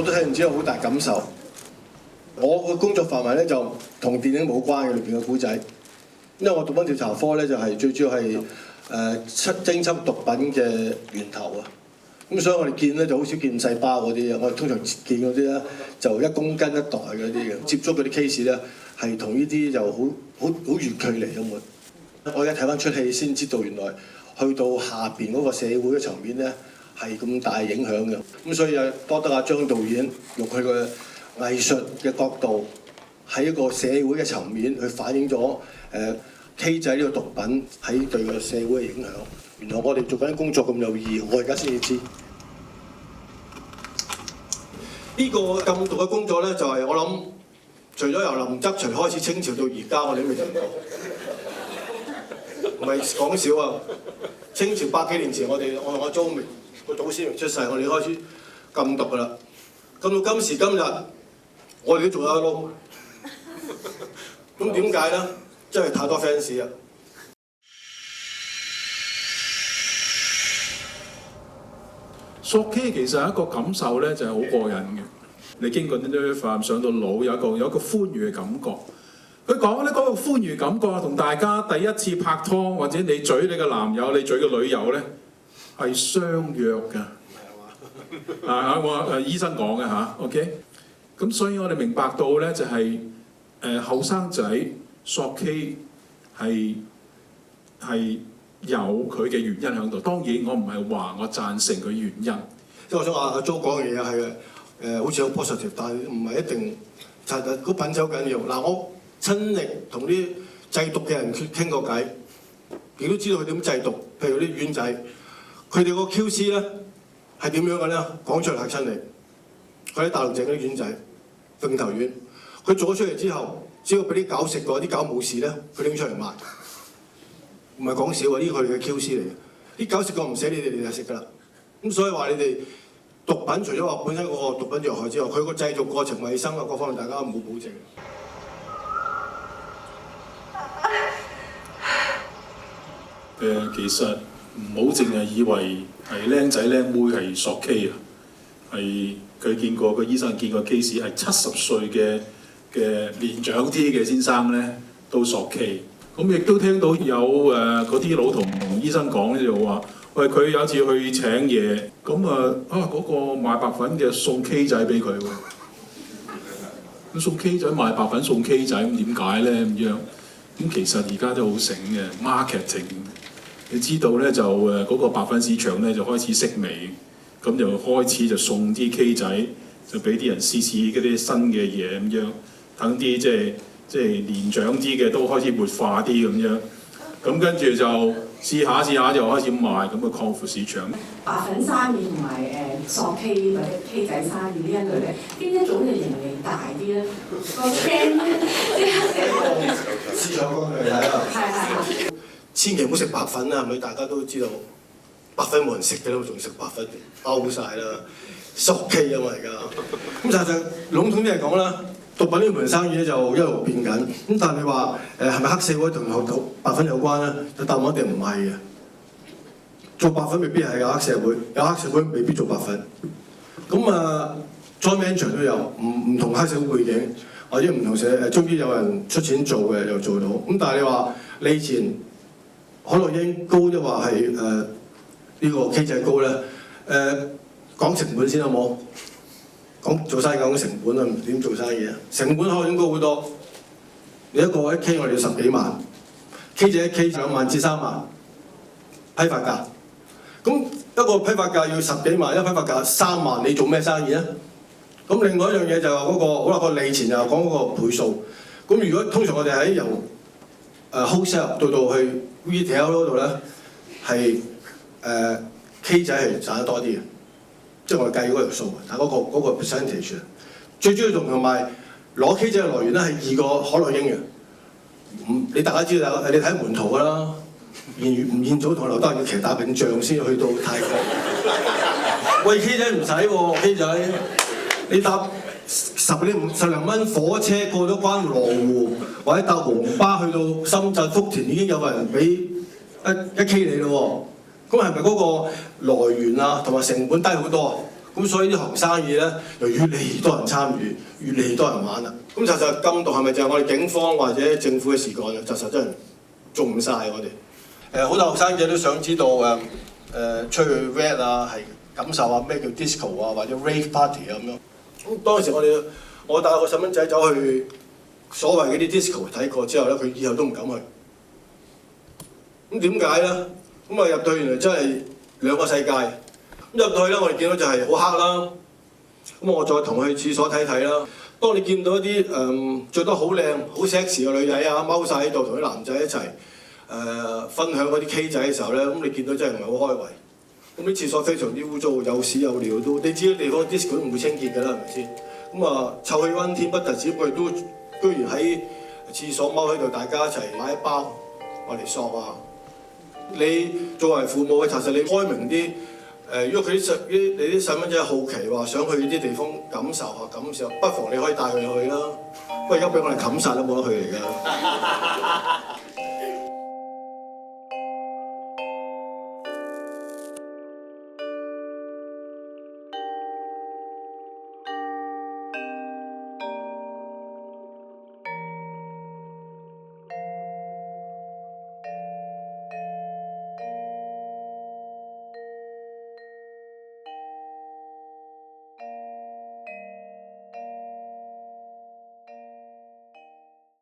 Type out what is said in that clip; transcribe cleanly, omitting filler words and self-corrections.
我都睇完之後好大感受。我個工作範圍咧就同電影冇關嘅裏邊嘅古仔，因為我毒品調查科咧就係最主要係偵緝毒品嘅源頭啊。咁所以我哋見咧就好少見細包嗰啲啊，我哋通常見嗰啲咧就1公斤1袋嗰啲嘅，接觸嗰啲 case 咧係同呢啲就好遠距離咁嘅。我而家睇翻出戲先知道原來去到下邊嗰個社會嘅層面咧係咁大影響嘅。咁所以啊，多得阿張導演用佢嘅藝術嘅角度喺一個社會嘅層面去反映咗K 仔呢個毒品喺對個社會嘅影響。原來我哋做緊工作咁有意義，我而家先至知。呢個禁毒嘅工作咧，就係我諗，除咗由林則徐開始清朝到而家，我哋都未做到。唔係講笑啊！清朝百幾年前，我同阿周明個祖先未出世，我哋開始禁毒㗎啦。禁到今時今日，我哋都仲有一碌。咁點解咧？真係太多 fans 啊！索 K 其實係一個感受咧，就係好過癮嘅。你經過呢啲飯上到腦，有一個歡愉嘅感覺。佢講咧嗰個歡愉感覺同大家第一次拍拖或者你嘴你嘅男友、你嘴嘅女友咧係相約㗎。我醫生講嘅嚇 ，OK。咁所以我哋明白到咧就係後生仔索 K 係有佢嘅原因喺度，當然我唔係話我贊成佢原因。即係我想話阿 Jo 講嘅嘢係好似好 positive， 但係唔係一定就係個品質好緊要。嗱，我親歷同啲製毒嘅人傾過偈，亦都知道佢點製毒。譬如啲丸仔，佢哋個 QC 咧係點樣嘅咧？講出嚟嚇親你。佢喺大陸整嗰啲丸仔，鳳頭丸，佢做咗出嚟之後，只要俾啲狗食過，啲狗冇事咧，佢拎出嚟賣。唔係講笑啊！呢個佢哋嘅 QC 嚟嘅，啲狗食過唔死你哋就食㗎啦。咁所以話你哋毒品除咗話本身嗰個毒品藥害之外，佢個製造過程、衞生啊各方面，大家冇保證。其實唔好淨係以為係僆仔僆妹係索 K 啊，係佢見過個醫生見過 case 係70歲嘅年長啲嘅先生咧都索 K。咁亦都聽到有嗰啲佬同醫生講咧就話，喂，佢有次去請嘢，咁嗰個賣白粉嘅送 K 仔俾佢喎。咁送 K 仔賣白粉送 K 仔，咁點解咧咁樣？咁其實而家都好醒嘅 marketing。你知道咧就嗰個白粉市場咧就開始式微，咁就開始就送啲 K 仔，就俾啲人試嗰啲新嘅嘢咁樣，等啲即係年長啲嘅都開始活化啲咁樣，咁跟住就試下就開始賣，咁嘅擴闊市場。白粉生意同埋索 K 或者 K 仔生意呢一類咧，邊一種嘅盈利大啲咧？個 trend 即係市場方面嚟睇啊，係。千祈唔好食白粉啦，係咪？大家都知道白粉冇人食嘅啦，仲食白粉包晒啦，索 K 啊嘛而家。咁但係籠統啲嚟講啦。毒品呢門生意咧就一路變緊，咁但係你話係咪黑社會同白粉有關咧？答案一定唔係嘅。做白粉未必係有黑社會，有黑社會未必做白粉。咁joint venture 都有，唔同黑社會背景或者唔同終於有人出錢做嘅又做到。咁但係你話你以前可樂英高，即係話係呢個 K 仔高咧？講成本先好冇？講做生意講成本啊，點做生意啊？成本可能高好多。你一個1 K 我哋要10幾萬 ，K 仔1 K 2萬至3萬批發價。咁一個批發價要10幾萬，一批發價3萬，你做咩生意啊？咁另外一樣嘢就係嗰個好啦，個利錢就講嗰個倍數。咁如果通常我哋喺由wholesale 到去 retail 嗰度咧，係K 仔係賺得多啲嘅。即係我哋計嗰條數，但係嗰個 percentage 最主要同埋攞 K 仔嘅來源咧係2個可樂英嘅。你大家知道，你睇門徒㗎啦，吳彥祖同劉德華要騎大笨象先去到泰國。喂 K 仔唔使喎 ，K 仔你搭10零蚊火車過咗關羅湖，或者搭黃巴去到深圳福田，已經有人俾1 K 你咯喎。咁係咪嗰個來源啊同埋成本低好多啊？咁所以呢行生意咧就越嚟越多人參與，越嚟越多人玩啦。咁實禁毒係咪就係我哋警方或者政府嘅事幹啊？實真係做唔晒我哋。好多後生仔都想知道出去 red 啊，係感受下咩叫 disco 啊，或者 rave party 啊咁樣。咁當時我帶個細蚊仔走去所謂嗰啲 disco 睇過之後咧，佢以後都唔敢去。咁點解咧？咁啊入到原來真係兩個世界。咁入到去咧，我哋見到就係好黑啦。咁我再同佢去廁所睇睇啦。當你見到一啲著得好靚、好 sexy 嘅女仔啊，踎晒喺度同啲男仔一齊分享嗰啲 K 仔嘅時候咧，咁你見到真係唔係好開胃。咁啲廁所非常之污糟，有屎有尿都，你知啲地方 disco 都唔會清潔㗎啦，係咪先？咁啊臭氣熏天不特止，佢哋都居然喺廁所踎喺度，大家一齊買一包我嚟索啊！你作為父母嘅，其實你開明啲。如果你啲細蚊仔好奇話想去啲地方感受下，不妨你可以帶佢去啦。不過而家俾我哋冚晒都冇得去嚟㗎。